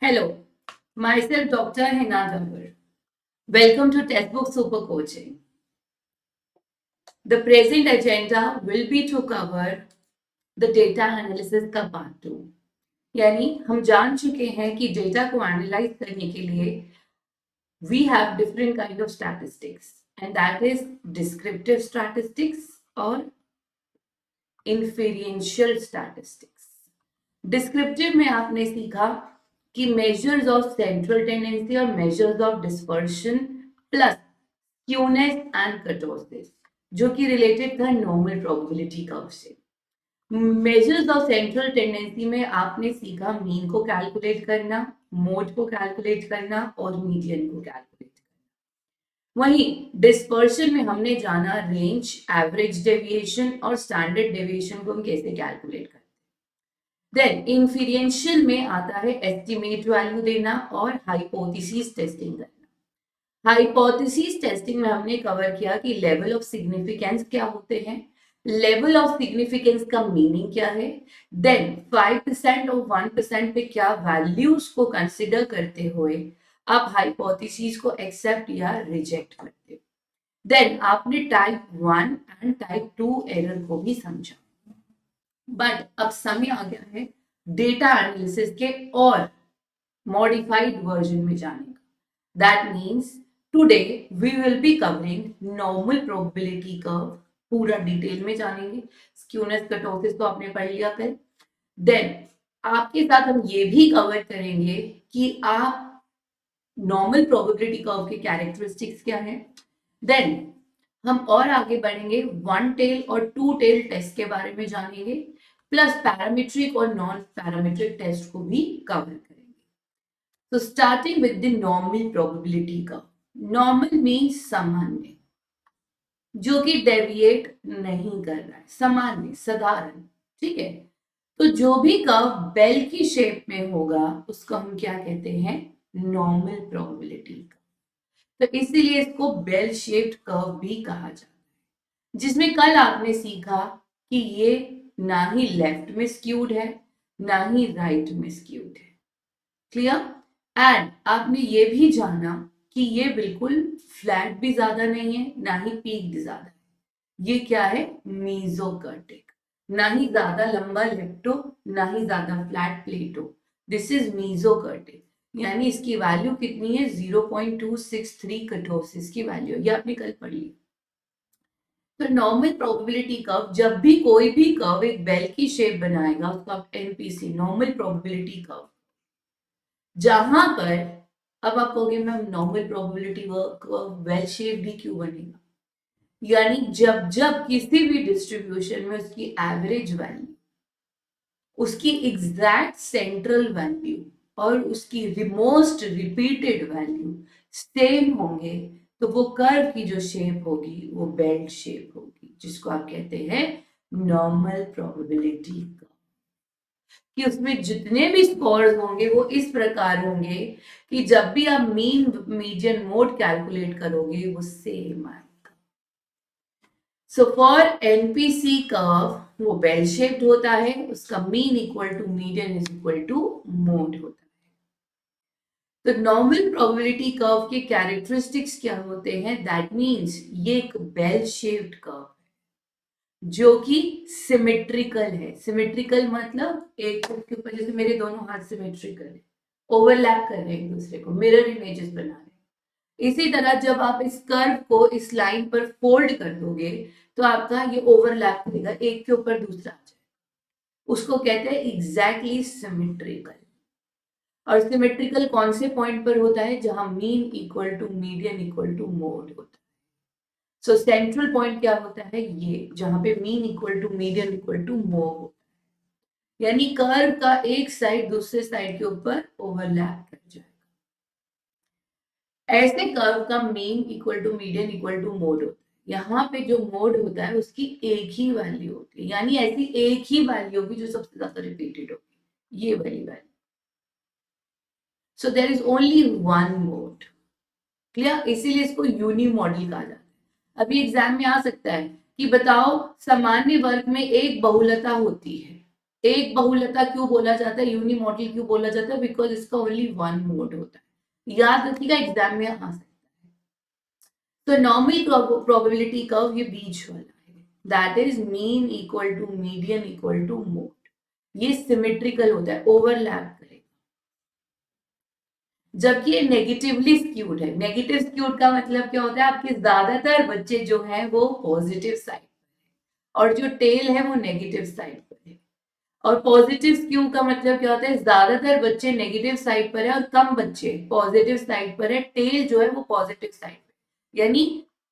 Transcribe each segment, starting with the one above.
Hello, myself Dr. Hina Dabbar. Welcome to Textbook Super Coaching. The present agenda will be to cover the data analysis का part 2। यानी हम जान चुके हैं कि डेटा को एनालाइज करने के लिए we have different kind of statistics and that is descriptive statistics और inferential statistics। डिस्क्रिप्टिव में आपने सीखा कि मेजर्स ऑफ सेंट्रल टेंडेंसी और measures of dispersion plus skewness and kurtosis जो कि रिलेटेड था नॉर्मल प्रोबेबिलिटी कर्व से। मेजर्स ऑफ सेंट्रल टेंडेंसी में आपने सीखा मीन को कैलकुलेट करना, मोड को कैलकुलेट करना और मीडियन को कैलकुलेट करना। वहीं डिस्पर्शन में हमने जाना रेंज, एवरेज डेविएशन और स्टैंडर्ड डेविएशन को हम कैसे कैलकुलेट करते हैं। देन इन्फेरेंशियल में आता है एस्टिमेट वैल्यू देना और हाइपोथेसिस टेस्टिंग करना। हाइपोथेसिस टेस्टिंग में हमने कवर किया कि लेवल ऑफ सिग्निफिकेंस क्या होते हैं, लेवल ऑफ सिग्निफिकेंस का मीनिंग क्या है, देन 5% और 1% पे क्या वैल्यूज को कंसिडर करते हुए आप हाइपोथेसिस को एक्सेप्ट या रिजेक्ट करते हो। देन आपने टाइप 1 एंड टाइप 2 एरर को भी समझा। बट अब समय आ गया है डेटा एनालिसिस के और मॉडिफाइड वर्जन में जाने का। That means today we will be covering normal probability curve, पूरा डिटेल में जानेंगे। स्क्यूनेस कर्टोसिस तो आपने पढ़ लिया कल। देन आपके साथ हम ये भी कवर करेंगे कि आप नॉर्मल प्रोबेबिलिटी कर्व के कैरेक्टरिस्टिक्स क्या है। देन हम और आगे बढ़ेंगे, वन टेल और टू टेल टेस्ट के बारे में जानेंगे, प्लस पैरामीट्रिक और नॉन पैरामीट्रिक टेस्ट को भी कवर करेंगे। तो starting with the normal probability curve. Normal means सामान्य, जो कि डेविएट नहीं कर रहा है, सामान्य साधारण, ठीक है। तो जो भी कर्व बेल की शेप में होगा उसको हम क्या कहते हैं, नॉर्मल प्रोबेबिलिटी कर्व। तो इसीलिए इसको बेल शेप्ड कर्व भी कहा जाता है, जिसमें कल आपने सीखा कि ये ना ही लेफ्ट में स्क्यूड है ना ही राइट में स्क्यूड है। क्लियर? एंड आपने ये भी जाना कि ये बिल्कुल फ्लैट भी ज्यादा नहीं है ना ही पीक्ड ज्यादा है। ये क्या है, मीजोकर्टिक, ना ही ज्यादा लंबा लेप्टो ना ही ज्यादा फ्लैट प्लेटो। दिस इज मीजोकर्टिक, यानी इसकी वैल्यू कितनी है, 0.263 कर्टोसिस की वैल्यू, ये आपने कल पढ़ ली। तो नॉर्मल प्रोबेबिलिटी कर्व, जब भी कोई भी कर्व एक बेल की शेप बनाएगा उसको आप एनपीसी, नॉर्मल प्रोबेबिलिटी कर्व, जहां पर अब आप कहोगे ma'am normal probability curve bell shape भी क्यों बनेगा, यानी जब जब किसी भी डिस्ट्रीब्यूशन में उसकी एवरेज वैल्यू, उसकी एग्जैक्ट सेंट्रल वैल्यू और उसकी मोस्ट रिपीटेड वैल्यू सेम होंगे तो वो कर्व की जो शेप होगी वो बेल शेप होगी, जिसको आप कहते हैं नॉर्मल प्रोबेबिलिटी कर्व। कि उसमें जितने भी स्कोर्स होंगे वो इस प्रकार होंगे कि जब भी आप मीन मीडियन मोड कैलकुलेट करोगे वो सेम आएगा। सो फॉर एनपीसी कर्व वो बेल शेप्ड होता है, उसका mean equal to median is equal to mode होता है। तो नॉर्मल प्रोबेबिलिटी कर्व के कैरेक्टरिस्टिक्स क्या होते हैं, दैट मींस ये एक बेल शेप्ड कर्व है जो कि सिमेट्रिकल है। सिमेट्रिकल मतलब एक के ऊपर, जैसे मेरे दोनों हाथ सिमेट्रिकल है, ओवरलैप कर रहे हैं एक दूसरे को, मिरर इमेजेस बना रहे हैं। इसी तरह जब आप इस कर्व को इस लाइन पर फोल्ड कर दोगे तो आपका ये ओवरलैप करेगा, एक के ऊपर दूसरा आ जाए, उसको कहते हैं एग्जैक्टली सिमेट्रिकल। और सिमेट्रिकल कौन से पॉइंट पर होता है, जहां mean equal to median equal to mode होता है। सो सेंट्रल पॉइंट क्या होता है, ये जहां पे mean equal to median equal to mode होता है, यानी कर्व का एक साइड दूसरे साइड के ऊपर ओवरलैप कर जाएगा। ऐसे कर्व का mean equal to median equal to mode होता है। यहाँ पे जो मोड होता है उसकी एक ही वैल्यू होती है, यानी ऐसी एक ही वैल्यू होगी जो सबसे ज्यादा रिपीटेड होगी, ये वाली value. So there is only one mode. Clear? इसीलिए इसको यूनी मॉडल कहा जाता है। अभी एग्जाम में आ सकता है कि बताओ सामान्य वर्ग में एक बहुलता होती है, एक बहुलता क्यों बोला जाता है, यूनिमॉडल क्यों बोला जाता है, बिकॉज इसका ओनली वन मोड होता है। याद रखिएगा, एग्जाम में आ सकता है। तो नॉर्मल प्रोबेबिलिटी कर्व ये बीच वाला है, that is mean equal to median equal to mode. ये सिमेट्रिकल होता है, ओवरलैप करेगा। जबकि ये नेगेटिवली स्क्यूड है। नेगेटिव स्क्यूड का मतलब क्या होता है, आपके ज्यादातर बच्चे जो हैं वो पॉजिटिव साइड और जो टेल है वो नेगेटिव साइड पर है। और पॉजिटिव स्क्यू का मतलब क्या होता है, ज्यादातर बच्चे नेगेटिव साइड पर है और कम बच्चे पॉजिटिव साइड पर है। टेल जो है वो पॉजिटिव साइड पर, यानी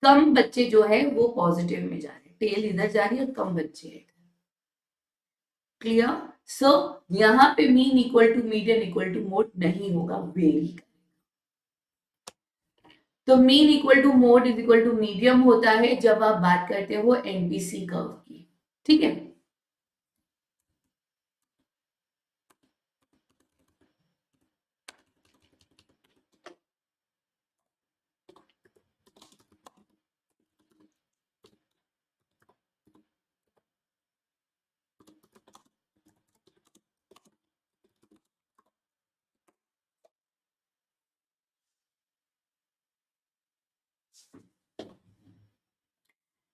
कम बच्चे जो है वो पॉजिटिव में जा रहे हैं, टेल इधर जा रही है और कम बच्चे है। क्लियर? सो यहाँ पे mean equal to median equal to mode नहीं होगा, वेरी। तो mean equal to mode is equal to medium होता है जब आप बात करते हो एनपीसी कर्व की। ठीक है,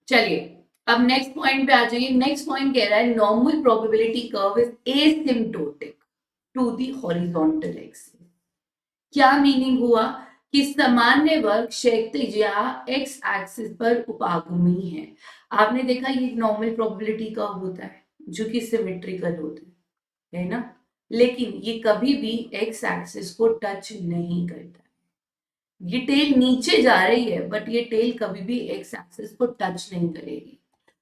चलिए अब नेक्स्ट पॉइंट पे आ जाइए। नेक्स्ट पॉइंट कह रहा है normal probability curve is asymptotic to the horizontal axis. क्या मीनिंग हुआ कि सामान्य वर्ग क्षैतिज या एक्स एक्सिस पर उपागमी है। आपने देखा ये नॉर्मल प्रोबेबिलिटी कर्व होता है जो कि सिमेट्रिकल होता है ना, लेकिन ये कभी भी एक्स एक्सिस को टच नहीं करता। ये टेल नीचे जा रही है बट ये टेल कभी भी एक्स एक्सिस को टच नहीं करेगी।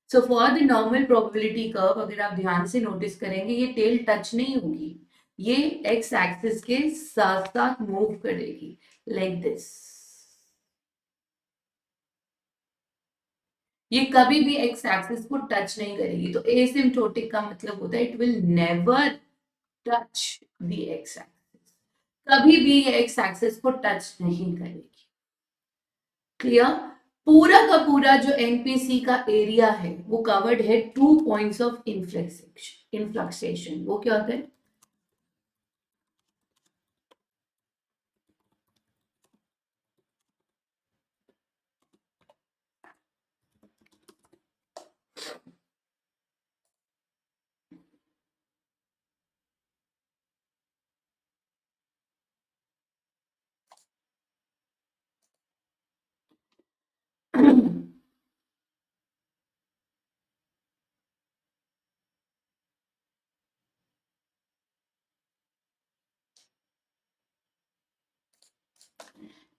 So for the normal probability curve अगर आप ध्यान से नोटिस करेंगे ये टेल टच नहीं होगी, ये एक्स एक्सिस के साथ साथ मूव करेगी लाइक दिस। ये कभी भी एक्स एक्सिस को टच नहीं करेगी। तो एसिम्प्टोटिक का मतलब होता है it will never touch the x axis, कभी भी ये एक्स एक्सिस को टच नहीं करेगी। क्लियर? पूरा का पूरा जो एनपीसी का एरिया है वो कवर्ड है 2 पॉइंट्स ऑफ इन्फ्लक्सेशन। वो क्या होता है?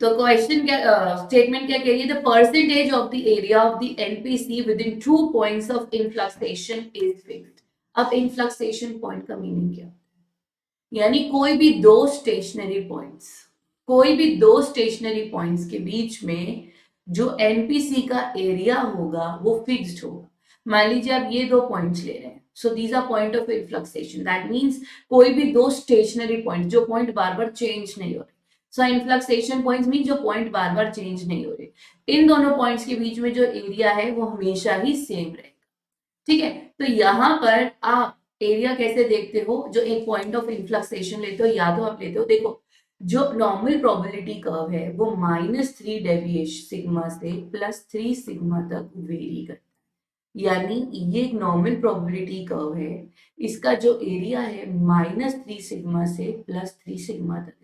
तो क्वेश्चन क्या, स्टेटमेंट क्या कह रही है, the percentage of the area of the NPC with in 2 points of inflection is fixed. अब इन्फ्लक्सेशन पॉइंट का मीनिंग क्या, यानी कोई भी दो स्टेशनरी पॉइंट्स, कोई भी दो स्टेशनरी पॉइंट्स के बीच में जो एनपीसी का एरिया होगा वो फिक्स्ड होगा। मान लीजिए आप ये दो पॉइंट्स ले रहे हैं, so these are point of inflection, that means कोई भी दो स्टेशनरी पॉइंट जो पॉइंट बार बार चेंज नहीं हो रहे। सो इन्फ्लक्सेशन पॉइंट्स मीन जो पॉइंट बार बार चेंज नहीं हो रहे, इन दोनों पॉइंट्स के बीच में जो एरिया है वो हमेशा ही सेम रहेगा। ठीक है, तो यहां पर आप एरिया कैसे देखते हो, जो एक पॉइंट ऑफ इन्फ्लक्सेशन लेते हो या तो आप लेते हो, देखो जो नॉर्मल प्रोबेबिलिटी कर्व है वो -3 डेविएशन सिग्मा से +3 सिग्मा तक वेरी करता है। यानी ये एक नॉर्मल प्रोबेबिलिटी कर्व है, इसका जो एरिया है -3 सिग्मा से +3 सिग्मा तक है।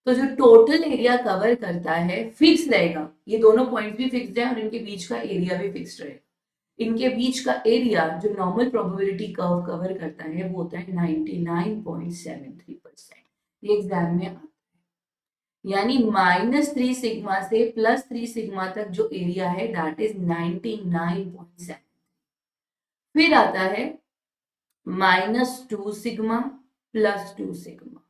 तो जो टोटल एरिया कवर करता है फिक्स रहेगा, ये दोनों पॉइंट भी फिक्स्ड है और इनके बीच का एरिया भी फिक्स्ड रहेगा। इनके बीच का एरिया जो नॉर्मल प्रोबेबिलिटी कर्व कवर करता है वो होता है 99.73%। ये एग्जाम में आता है, यानी -3 सिग्मा से +3 सिग्मा तक जो एरिया है दैट इज 99.7। फिर आता है -2 सिग्मा +2 सिग्मा।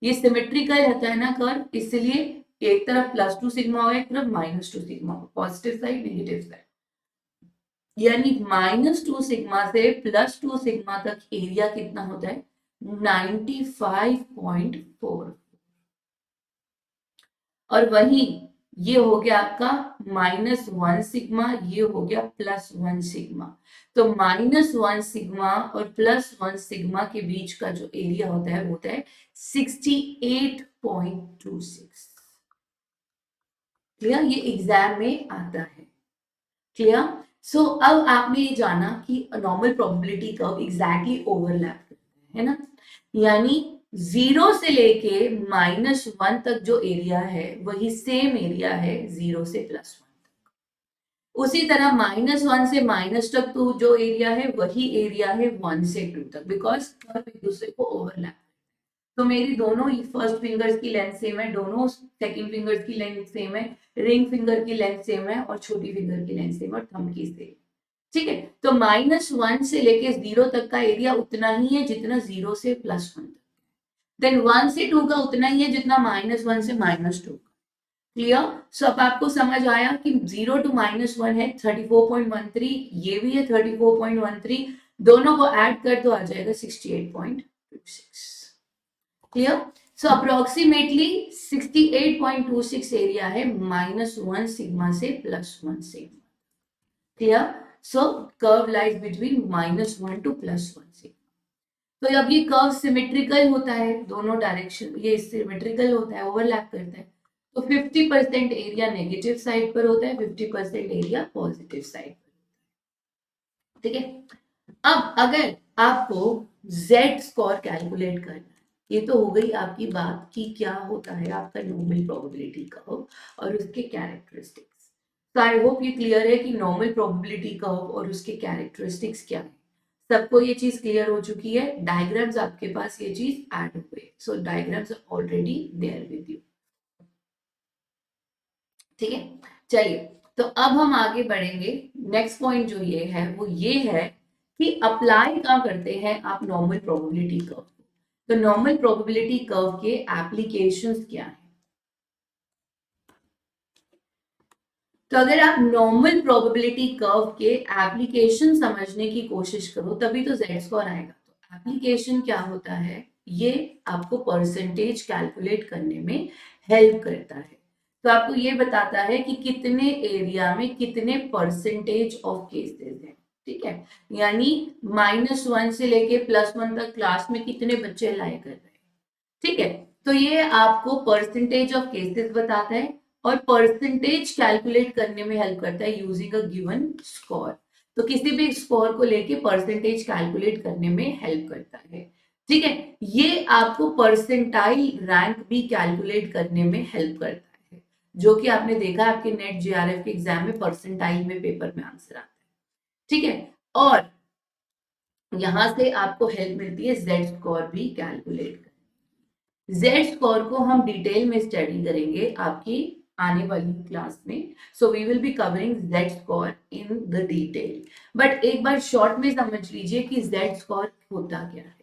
ये सिमेट्रिकल होता है ना कर्व, इसलिए एक तरफ +2 सिग्मा हो एक तरफ -2 सिग्मा हो, पॉजिटिव साइड नेगेटिव साइड। यानी -2 सिग्मा से +2 सिग्मा तक एरिया कितना होता है 95.4। और वही ये हो गया आपका -1 सिग्मा, ये हो गया +1 सिग्मा। तो -1 सिग्मा और +1 सिग्मा के बीच का जो एरिया होता है वो होता है 68.26। क्लियर, ये एग्जाम में आता है। क्लियर। सो अब आपने ये जाना कि normal probability curve exactly overlap करते हैं, है ना, यानी 0 से लेके -1 तक जो एरिया है वही सेम एरिया है 0 से +1 तक। उसी तरह -1 से माइनस तक तो जो एरिया है वही एरिया है 1 से 2 तक, बिकॉज कर्व एक दूसरे को ओवरलैप। तो मेरी दोनों फर्स्ट फिंगर्स की लेंथ सेम है, दोनों सेकंड फिंगर्स की लेंथ सेम है, रिंग फिंगर की लेंथ सेम है और छोटी फिंगर की लेंथ सेम और थंब की सेम। ठीक है, तो -1 से लेके 0 तक का एरिया उतना ही है जितना 0 से +1 तक। देन 1 से 2 का उतना ही है जितना -1 से -2 का। क्लियर। सो अब आपको समझ आया कि 0 to -1 है 34.13, ये भी है 34.13, दोनों को ऐड कर दो आ जाएगा 68.26। क्लियर। सो अप्रोक्सीमेटली 68.26 एरिया है -1 सिग्मा से +1 sigma. Clear. So curve lies between -1 to +1 sigma. तो अब ये कर्व सिमेट्रिकल होता है, दोनों डायरेक्शन ये सिमेट्रिकल होता है, ओवरलैप करता है। तो 50% एरिया नेगेटिव साइड पर होता है, 50% एरिया पॉजिटिव साइड पर। ठीक है, अब अगर आपको z स्कोर कैलकुलेट करना है, ये तो हो गई आपकी बात कि क्या होता है आपका नॉर्मल प्रोबेबिलिटी कर्व और उसके कैरेक्टरिस्टिक्स। तो आई होप ये क्लियर है कि नॉर्मल प्रोबेबिलिटी कर्व और उसके कैरेक्टरिस्टिक्स क्या है। सबको ये चीज क्लियर हो चुकी है, डायग्राम्स आपके पास ये चीज ऐड हो गई, so diagrams are already there with you. ठीक है, चलिए, तो अब हम आगे बढ़ेंगे। नेक्स्ट पॉइंट जो ये है वो ये है कि अप्लाई कहाँ करते हैं आप नॉर्मल प्रोबेबिलिटी कर्व। तो नॉर्मल प्रोबेबिलिटी कर्व के एप्लीकेशंस क्या है। तो अगर आप नॉर्मल प्रोबेबिलिटी कर्व के एप्लीकेशन समझने की कोशिश करो तभी तो जेड स्कोर आएगा। तो एप्लीकेशन क्या होता है, ये आपको परसेंटेज कैलकुलेट करने में हेल्प करता है। तो आपको ये बताता है कि कितने एरिया में कितने परसेंटेज ऑफ केसेस हैं। ठीक है, यानी -1 से लेके +1 तक क्लास में कितने बच्चे लाई कर रहे हैं। ठीक है, तो ये आपको परसेंटेज ऑफ केसेस बताता है और परसेंटेज कैलकुलेट करने में हेल्प करता है यूजिंग अ गिवन स्कोर। तो किसी भी स्कोर को लेके परसेंटेज कैलकुलेट करने में हेल्प करता है। ठीक है, ये आपको परसेंटाइल रैंक भी कैलकुलेट करने में हेल्प करता है, जो कि आपने देखा आपके नेट जेआरएफ के एग्जाम में परसेंटाइल में पेपर में आंसर आता है। ठीक है, और यहां से आपको हेल्प मिलती है जेड स्कोर भी कैलकुलेट करने। जेड स्कोर को हम डिटेल में स्टडी करेंगे आपकी आने वाली क्लास में। So we will be covering Z score in the detail, but एक बार शॉर्ट में समझ लीजिए कि जेड स्कोर होता क्या है।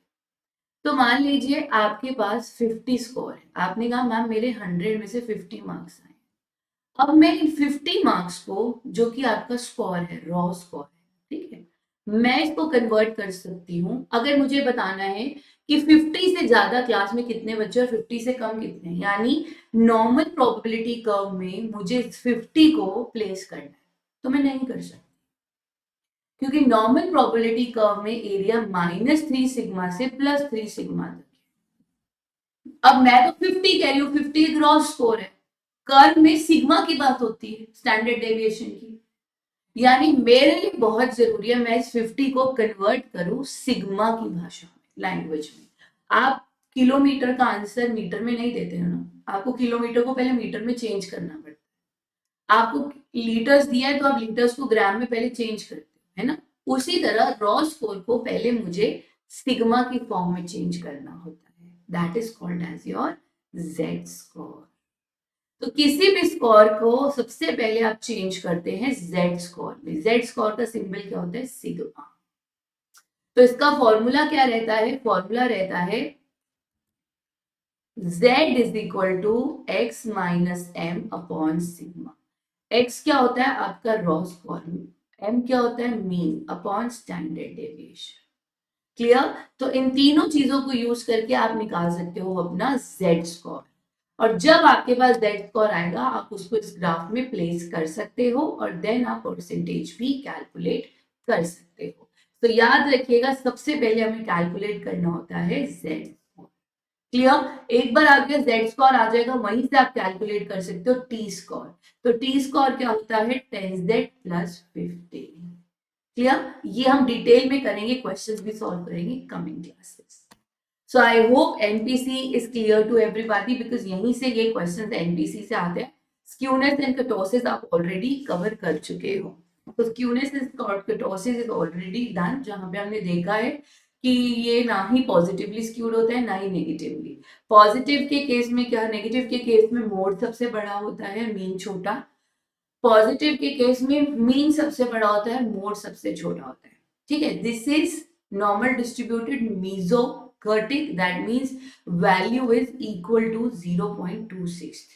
तो मान लीजिए आपके पास 50 स्कोर है, आपने कहा मैम मेरे 100 में से 50 मार्क्स आए। अब मैं इन 50 मार्क्स को, जो कि आपका स्कोर है, रॉ स्कोर है, ठीक है, मैं इसको कन्वर्ट कर सकती हूँ। अगर मुझे बताना है कि 50 से ज्यादा क्लास में कितने बच्चे और 50 से कम कितने, यानी नॉर्मल प्रोबेबिलिटी कर्व में मुझे 50 को प्लेस करना है, तो मैं नहीं कर सकती, क्योंकि नॉर्मल प्रोबेबिलिटी कर्व में एरिया -3 सिग्मा से +3 सिग्मा तक है। अब मैं तो 50 कह रही हूँ, 50 ग्रॉस स्कोर है, कर्व में सिग्मा की बात होती है, स्टैंडर्ड डेविएशन की। यानी मेरे लिए बहुत जरूरी है मैं इस 50 को कन्वर्ट करूं सिग्मा की भाषा में, लैंग्वेज में। आप किलोमीटर का आंसर मीटर में नहीं देते हो ना, आपको किलोमीटर को पहले मीटर में चेंज करना पड़ता है। आपको लीटर्स दिया है तो आप लीटर्स को ग्राम में पहले चेंज करते हो, है ना। उसी तरह रॉ स्कोर को पहले मुझे सिग्मा की फॉर्म में चेंज करना होता है, that is called as your Z score. तो किसी भी स्कोर को सबसे पहले आप चेंज करते हैं जेड स्कोर में। जेड स्कोर का सिंबल क्या होता है, सिग्मा। तो इसका फॉर्मूला क्या रहता है, फॉर्मूला रहता है z is equal to x minus M upon sigma. x क्या होता है आपका रॉ स्कोर, m क्या होता है mean upon standard deviation. Clear. तो इन तीनों चीजों को यूज करके आप निकाल सकते हो अपना z स्कोर। और जब आपके पास z स्क्वायर आएगा आप उसको इस ग्राफ में प्लेस कर सकते हो और देन आप परसेंटेज भी कैलकुलेट कर सकते हो। तो याद रखिएगा सबसे पहले हमें कैलकुलेट करना होता है z। क्लियर? एक बार आपके z स्क्वायर आ जाएगा वहीं से आप कैलकुलेट कर सकते हो t स्क्वायर। तो t स्क्वायर क्या होता है 10z प्लस 15। क्लियर? ये हम डिटेल में करेंगे, क्वेश्चंस भी सॉल्व करेंगे coming classes. So I hope NPC is clear to everybody because यहीं से ये क्वेश्चंस एनपीसी से आते हैं। स्क्यूनेस एंड कर्टोसिस आप ऑलरेडी कवर कर चुके हो। तो skewness and kurtosis is already done, जहां पे हमने देखा है कि ये ना ही पॉजिटिवली स्क्यूड होता है ना ही नेगेटिवली। पॉजिटिव के केस में क्या, नेगेटिव के केस में मोड सबसे बड़ा होता है, मीन छोटा। पॉजिटिव के केस में मीन सबसे बड़ा होता है, मोड सबसे छोटा होता है। ठीक है, this is normal distributed mesokurtic, that means value is equal to 0.26।